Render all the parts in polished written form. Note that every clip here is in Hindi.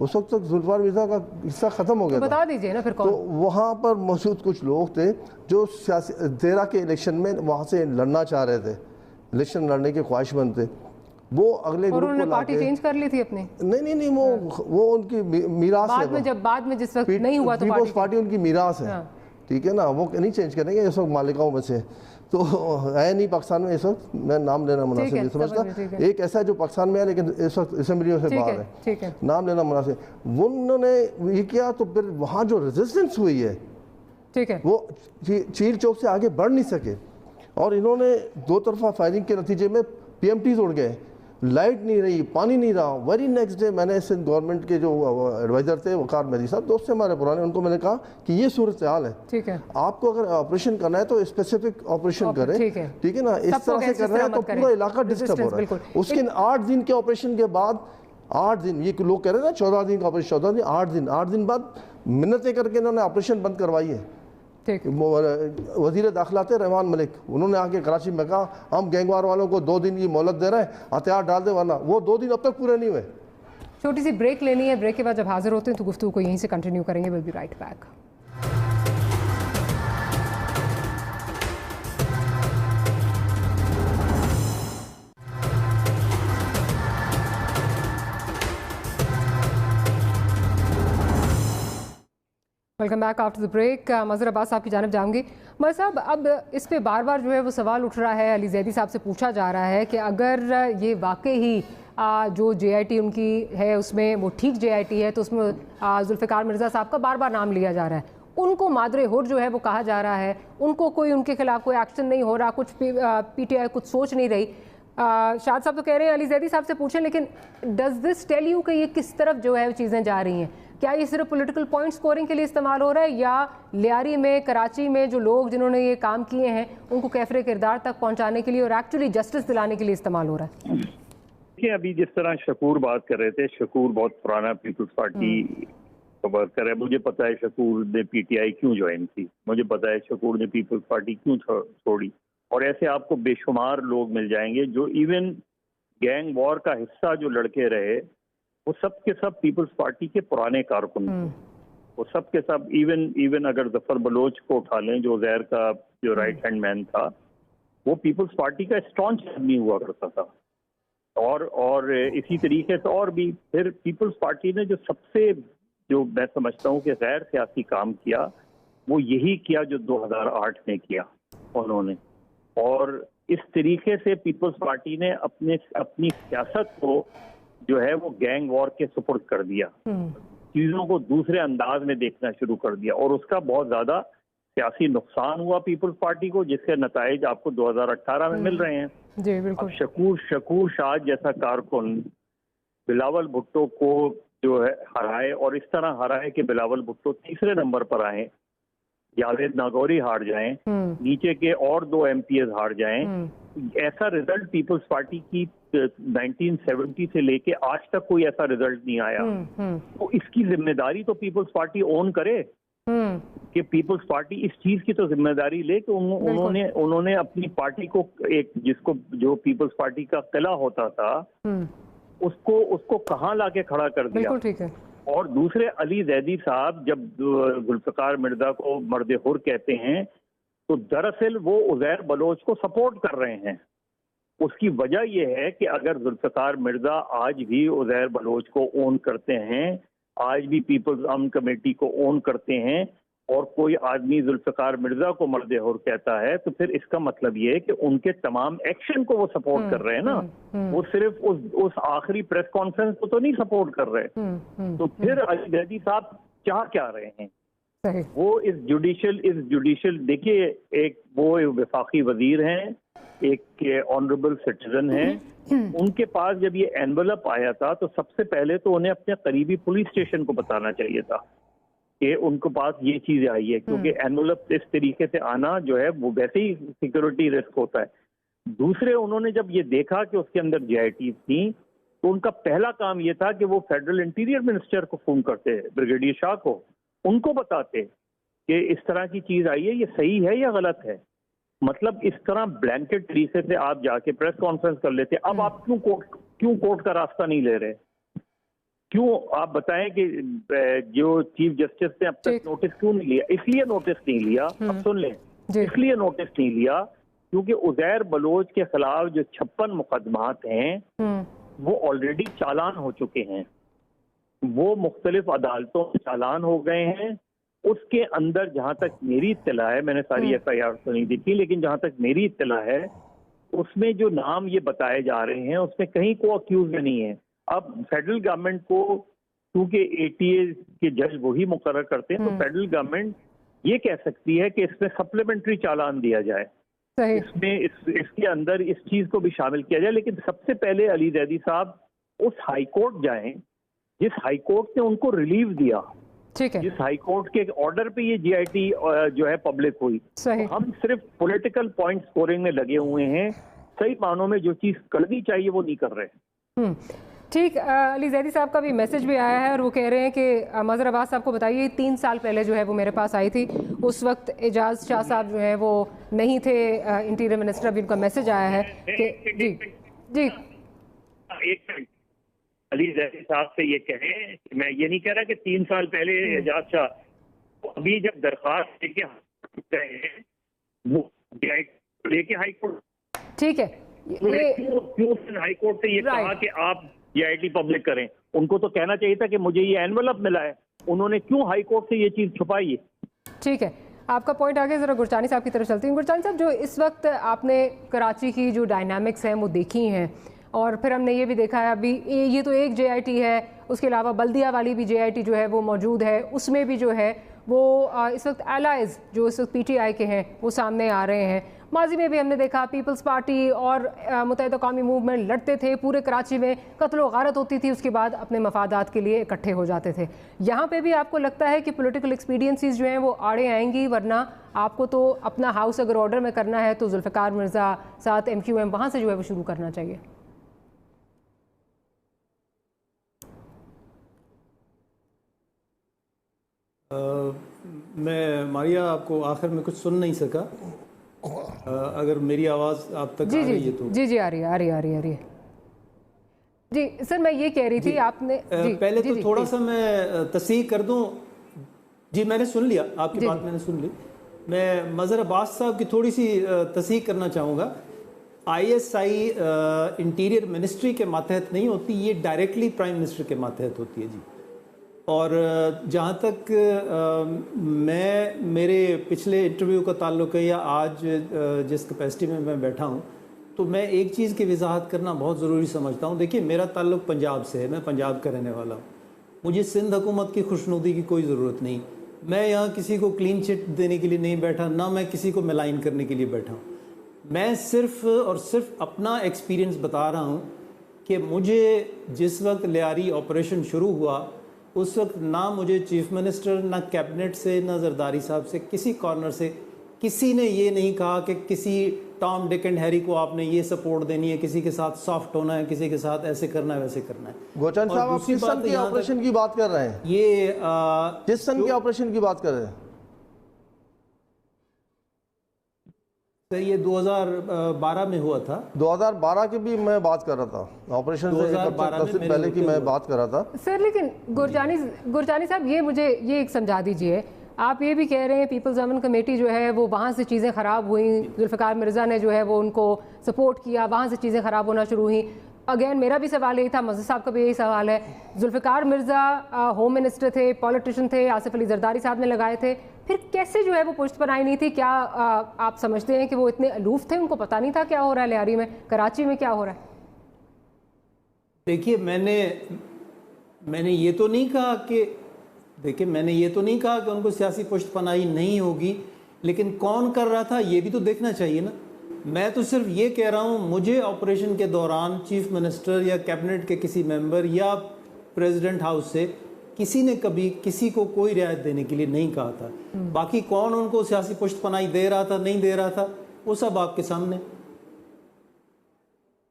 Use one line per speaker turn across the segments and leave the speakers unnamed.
उस वक्त तक जुल्फिकार मिर्जा का हिस्सा ख़त्म हो गया
तो बता दीजिए ना फिर कौन।
तो वहाँ पर मौजूद कुछ लोग थे जो सियासी 13 के इलेक्शन में वहाँ से लड़ना चाह रहे थे, इलेक्शन लड़ने के ख्वाहिशमंद थे। वो अगले ग्रुप को
पार्टी चेंज कर ली थी अपनी।
नहीं वो उनकी मीरास है।
बाद में जिस वक्त नहीं हुआ तो
पीपल्स पार्टी उनकी मीरास है, ठीक है ना, वो नहीं चेंज करेंगे इस वक्त मालिकाओं में से। तो है नहीं पाकिस्तान में इस वक्त, मैं नाम लेना मुनासिब नहीं समझता। एक ऐसा है जो पाकिस्तान में है लेकिन इस वक्त असेंबलियों से बाहर है, नाम लेना मुनासिब। वो उन्होंने ये किया तो फिर वहाँ जो रेजिस्टेंस हुई है, ठीक है, वो चील चौक से आगे बढ़ नहीं सके और इन्होंने दो तरफा फायरिंग के नतीजे में PMTs उड़ गए, लाइट नहीं रही, पानी नहीं रहा। वेरी नेक्स्ट डे मैंने सिंध गवर्नमेंट के जो एडवाइज़र थे वकार मेहदी साहब, दोस्त से हमारे पुराने, उनको मैंने कहा कि ये सूरत हाल है, ठीक है, आपको अगर ऑपरेशन करना है तो स्पेसिफिक ऑपरेशन करें, ठीक है ना, इस तरह से कर रहे हैं तो पूरा इलाका डिस्टर्ब हो रहा है। उसके 8 दिन के ऑपरेशन के बाद, 8 दिन, ये लोग कह रहे हैं ना 14 दिन का ऑपरेशन, 14 दिन, 8 दिन बाद मिन्नतें करके इन्होंने ऑपरेशन बंद करवाई है। वज़ीर दाखिला थे रहमान मलिक, उन्होंने आके कराची में कहा हम गैंगवार वालों को 2 दिन की मोहलत दे रहे हैं, हथियार डाल दे, वरना वो 2 दिन अब तक पूरे नहीं हुए।
छोटी सी ब्रेक लेनी है, ब्रेक के बाद जब हाजिर होते हैं तो गुफ्तगू को यहीं से कंटिन्यू करेंगे। Will be right back. Welcome back after the break. Mazhar Abbas sahab की जानब जाऊंगी। मज़हर साहब, अब इस पे बार बार जो है वो सवाल उठ रहा है, अली जैदी साहब से पूछा जा रहा है कि अगर ये वाकई ही जो JIT उनकी है उसमें वो ठीक JIT है तो उसमें जुल्फ़िकार मिर्ज़ा साहब का बार बार नाम लिया जा रहा है, उनको मादरे हुर जो है वो कहा जा रहा है, उनको कोई उनके खिलाफ कोई एक्शन नहीं हो रहा, कुछ PTI कुछ सोच नहीं रही। शाद साहब तो कह रहे हैं, अली जैदी साहब से पूछें, लेकिन डज दिस टेल यू कि ये किस तरफ जो है चीज़ें जा रही हैं? क्या ये सिर्फ पॉलिटिकल पॉइंट स्कोरिंग के लिए इस्तेमाल हो रहा है या लियारी में, कराची में जो लोग जिन्होंने ये काम किए हैं उनको कैफरे किरदार तक पहुंचाने के लिए और एक्चुअली जस्टिस दिलाने के लिए इस्तेमाल हो रहा है?
देखिए, अभी जिस तरह शकूर बात कर रहे थे, शकूर बहुत पुराना पीपल्स पार्टी का वर्कर है। मुझे पता है शकूर ने PTI क्यों ज्वाइन की, मुझे पता है शकूर ने पीपल्स पार्टी क्यों छोड़ी, और ऐसे आपको बेशुमार लोग मिल जाएंगे जो इवन गैंग वॉर का हिस्सा जो लड़के रहे वो सब के सब पीपल्स पार्टी के पुराने कारकुन थे। वो सब के सब इवन अगर जफर बलोच को उठा लें जो उज़ैर का जो राइट हैंड मैन था, वो पीपल्स पार्टी का स्टॉन्च आदमी हुआ करता था। और इसी तरीके से और भी फिर पीपल्स पार्टी ने जो सबसे, जो मैं समझता हूँ कि गैर सियासी काम किया, वो यही किया जो 2008 में किया उन्होंने। और इस तरीके से पीपल्स पार्टी ने अपनी सियासत को जो है वो गैंग वॉर के सुपुर्द कर दिया, चीजों को दूसरे अंदाज में देखना शुरू कर दिया, और उसका बहुत ज्यादा सियासी नुकसान हुआ पीपल्स पार्टी को, जिसके नताइज आपको 2018 में मिल रहे हैं।
जी बिल्कुल।
अब शकूर शाह जैसा कारकुन बिलावल भुट्टो को जो है हराए, और इस तरह हराए कि बिलावल भुट्टो तीसरे नंबर पर आए, जावेद नागौरी हार जाएं, नीचे के और 2 MPs हार जाएं। ऐसा रिजल्ट पीपल्स पार्टी की 1970 से लेके आज तक कोई ऐसा रिजल्ट नहीं आया। तो इसकी जिम्मेदारी तो पीपल्स पार्टी ओन करे कि पीपल्स पार्टी इस चीज की तो जिम्मेदारी ले कि उन्होंने अपनी पार्टी को एक जो पीपल्स पार्टी का किला होता था उसको कहाँ लाके खड़ा कर दिया।
ठीक है।
और दूसरे अली जैदी साहब जब जुल्फ़िकार मिर्जा को मर्द हुर कहते हैं तो दरअसल वो उज़ैर बलोच को सपोर्ट कर रहे हैं। उसकी वजह यह है कि अगर जुल्फ़िकार मिर्जा आज भी उज़ैर बलोच को ओन करते हैं, आज भी पीपल्स अमन कमेटी को ओन करते हैं, और कोई आदमी जुल्फ़िकार मिर्जा को मर्द हुर कहता है, तो फिर इसका मतलब ये है कि उनके तमाम एक्शन को वो सपोर्ट कर रहे हैं ना। वो सिर्फ उस आखिरी प्रेस कॉन्फ्रेंस को तो नहीं सपोर्ट कर रहे। तो फिर अली जैदी साहब चाह क्या रहे हैं? वो इस जुडिशियल देखिए, एक वो वफाकी वजीर हैं, एक ऑनरेबल सिटीजन हैं। उनके पास जब ये एनवलप आया था तो सबसे पहले तो उन्हें अपने करीबी पुलिस स्टेशन को बताना चाहिए था कि उनके पास ये चीज आई है, क्योंकि एनवलप इस तरीके से आना जो है वो वैसे ही सिक्योरिटी रिस्क होता है। दूसरे, उन्होंने जब ये देखा कि उसके अंदर JIT थी तो उनका पहला काम ये था कि वो फेडरल इंटीरियर मिनिस्टर को फोन करते, ब्रिगेडियर शाह को, उनको बताते कि इस तरह की चीज आई है, ये सही है या गलत है। मतलब इस तरह ब्लैंकेट तरीके से आप जाके प्रेस कॉन्फ्रेंस कर लेते। अब आप क्यों कोर्ट का रास्ता नहीं ले रहे? क्यों आप बताएं कि जो चीफ जस्टिस ने अब तक नोटिस क्यों नहीं लिया? इसलिए नोटिस नहीं लिया, अब सुन लें, इसलिए नोटिस नहीं लिया क्योंकि उजैर बलोच के खिलाफ जो 56 मुकदमात हैं वो ऑलरेडी चालान हो चुके हैं, वो मुख्तलिफ अदालतों में चालान हो गए हैं। उसके अंदर जहां तक मेरी इत्तला है, मैंने सारी FIR तो नहीं देखी, लेकिन जहां तक मेरी इत्तला है उसमें जो नाम ये बताए जा रहे हैं उसमें कहीं को अक्यूज नहीं है। अब फेडरल गवर्नमेंट को, क्योंकि ATA के जज वही मुकर्रर करते हैं, तो फेडरल गवर्नमेंट ये कह सकती है कि इसमें सप्लीमेंट्री चालान दिया जाए, इसमें इसके अंदर इस चीज को भी शामिल किया जाए। लेकिन सबसे पहले अली जैदी साहब उस हाई कोर्ट जाएं जिस हाई कोर्ट ने उनको रिलीफ दिया,
ठीक है,
जिस हाई कोर्ट के ऑर्डर पे ये GIT जो है पब्लिक हुई। तो हम सिर्फ पॉलिटिकल पॉइंट स्कोरिंग में लगे हुए हैं, सही मानों में जो चीज करनी चाहिए वो नहीं कर रहे।
ठीक। अली जैदी साहब का भी मैसेज भी आया है और वो कह रहे हैं कि मज़हर अब्बास साहब को बताइए 3 साल पहले जो है वो मेरे पास आई थी, उस वक्त एजाज शाह साहब जो है वो नहीं थे इंटीरियर मिनिस्टर। अभी उनका मैसेज आया है कि जी जी
एक मिनट, अली जैदी साहब से ये कहें कि मैं ये नहीं कह रहा कि 3 साल पहले एजाज शाह, अभी जब दरखास्त लेके वो लेके हाई कोर्ट,
ठीक है,
क्यों हाई कोर्ट से ये कहा कि आप GIT पब्लिक करें? उनको तो कहना चाहिए था कि मुझे ये एनवलप मिला है, उन्होंने क्यों हाई कोर्ट से ये चीज छुपाई है?
ठीक है, आपका पॉइंट आगे। जरा गुरचानी साहब की तरफ चलती हूँ। गुरचानी साहब, जो इस वक्त आपने कराची की जो डायनामिक्स हैं वो देखी हैं, और फिर हमने ये भी देखा है अभी ये तो एक JIT है, उसके अलावा बल्दिया वाली भी JIT जो है वो मौजूद है, उसमें भी जो है वो इस वक्त एलाइज जो इस वक्त PTI के हैं वो सामने आ रहे हैं। माजी में भी हमने देखा पीपल्स पार्टी और मुत्तहिदा कौमी मूवमेंट लड़ते थे, पूरे कराची में कत्ल गारत होती थी, उसके बाद अपने मफादात के लिए इकट्ठे हो जाते थे। यहाँ पे भी आपको लगता है कि पॉलिटिकल एक्सपीडियंसीज जो हैं वो आड़े आएंगी? वरना आपको तो अपना हाउस अगर ऑर्डर में करना है तो जुल्फ़िकार मिर्ज़ा साथ MQM वहाँ से जो है वो शुरू करना चाहिए।
मैं मारिया आपको आखिर में कुछ सुन नहीं सका, अगर मेरी आवाज़ आप तक आ रही है तो।
जी आ रही है जी सर, मैं ये कह रही थी आपने
पहले तो थोड़ा सा मैं तस्दीक कर दूं। जी मैंने सुन लिया आपकी बात, मैंने सुन ली। मैं मज़हर अब्बास साहब की थोड़ी सी तस्दीक करना चाहूँगा। ISI इंटीरियर मिनिस्ट्री के मातहत नहीं होती, ये डायरेक्टली प्राइम मिनिस्टर के मातहत होती है जी। और जहाँ तक मेरे पिछले इंटरव्यू का ताल्लुक़ है या आज जिस कैपेसिटी में मैं बैठा हूँ, तो मैं एक चीज़ की वजाहत करना बहुत ज़रूरी समझता हूँ। देखिए, मेरा ताल्लुक़ पंजाब से है, मैं पंजाब का रहने वाला हूँ। मुझे सिंध हुकूमत की खुशनुदी की कोई ज़रूरत नहीं। मैं यहाँ किसी को क्लीन चिट देने के लिए नहीं बैठा, ना मैं किसी को मिलाइन करने के लिए बैठा हूँ। मैं सिर्फ़ और सिर्फ अपना एक्सपीरियंस बता रहा हूँ कि मुझे जिस वक्त लियारी ऑपरेशन शुरू हुआ उस वक्त ना मुझे चीफ मिनिस्टर, ना कैबिनेट से, ना जरदारी साहब से, किसी कॉर्नर से किसी ने ये नहीं कहा कि किसी टॉम डिक एंड हैरी को आपने ये सपोर्ट देनी है, किसी के साथ सॉफ्ट होना है, किसी के साथ ऐसे करना है, वैसे करना है।
गोचन साहब, आप किस सन के ऑपरेशन की बात कर रहे हैं?
ये
किस सन के ऑपरेशन की बात कर रहे हैं
सर? ये 2012 में हुआ था।
2012 की भी मैं बात कर रहा था, ऑपरेशन से 2012 से पहले की मैं बात कर रहा था
सर। लेकिन गुरजानी साहब, ये मुझे ये एक समझा दीजिए, आप ये भी कह रहे हैं पीपल्स अमन कमेटी जो है वो वहाँ से चीज़ें ख़राब हुई, जुल्फ़िकार मिर्ज़ा ने जो है वो उनको सपोर्ट किया, वहाँ से चीज़ें ख़राब होना शुरू हुई। अगेन मेरा भी सवाल यही था, मज़हर साहब का भी यही सवाल है। जुल्फ़िकार मिर्ज़ा होम मिनिस्टर थे, पॉलिटिशियन थे, आसिफ अली जरदारी साहब ने लगाए थे, फिर कैसे जो है वो पुष्ट बनाई नहीं थी? क्या आप समझते हैं कि वो इतने अलूफ थे, उनको पता नहीं था क्या हो रहा है लियारी में, कराची में क्या हो रहा है?
देखिए, मैंने ये तो नहीं कहा कि उनको सियासी पुष्ट पनाही नहीं होगी, लेकिन कौन कर रहा था ये भी तो देखना चाहिए ना। मैं तो सिर्फ ये कह रहा हूँ, मुझे ऑपरेशन के दौरान चीफ मिनिस्टर या कैबिनेट के किसी मेंबर या प्रेसिडेंट हाउस से किसी ने कभी किसी को कोई रियायत देने के लिए नहीं कहा था। बाकी कौन उनको सियासी पुष्ट पनाही दे रहा था, नहीं दे रहा था, वो सब आपके सामने।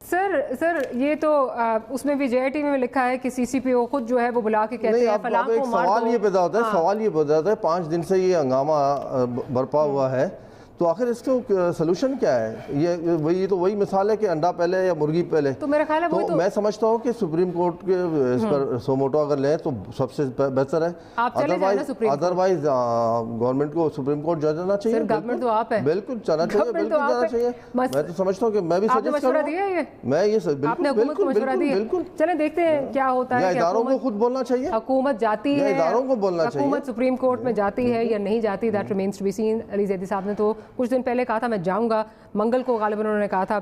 सर ये तो उसमें भी JIT में लिखा है कि CCPO खुद जो है वो बुला के कहते हैं फलां को मार दो।
सवाल ये पैदा होता है 5 दिन से ये हंगामा बरपा हुआ है, तो आखिर इसको सोल्यूशन क्या है? ये तो वही मिसाल है कि अंडा पहले या मुर्गी पहले।
तो मेरा ख्याल है
तो मैं समझता हूँ कि सुप्रीम कोर्ट के इस पर सोमोटो अगर लें तो सबसे बेहतर है। अदरवाइज गवर्नमेंट को सुप्रीम कोर्ट जाना चाहिए।
गवर्नमेंट तो आप है,
बिल्कुल जाना चाहिए, बिल्कुल जाना चाहिए। मैं तो समझता हूँ कि मैं भी सजेस्ट
मशवरा दिया है,
मैं ये
बिल्कुल चलें देखते हैं क्या होता है।
इदारों को खुद बोलना चाहिए,
हुकूमत जाती है,
इदारों को बोलना चाहिए,
हुकूमत सुप्रीम कोर्ट में जाती है या नहीं जाती, that remains to be seen. Ali Zaidi sahab ने तो कुछ दिन पहले कहा था मैं जाऊंगा, मंगल को गालिबन उन्होंने कहा था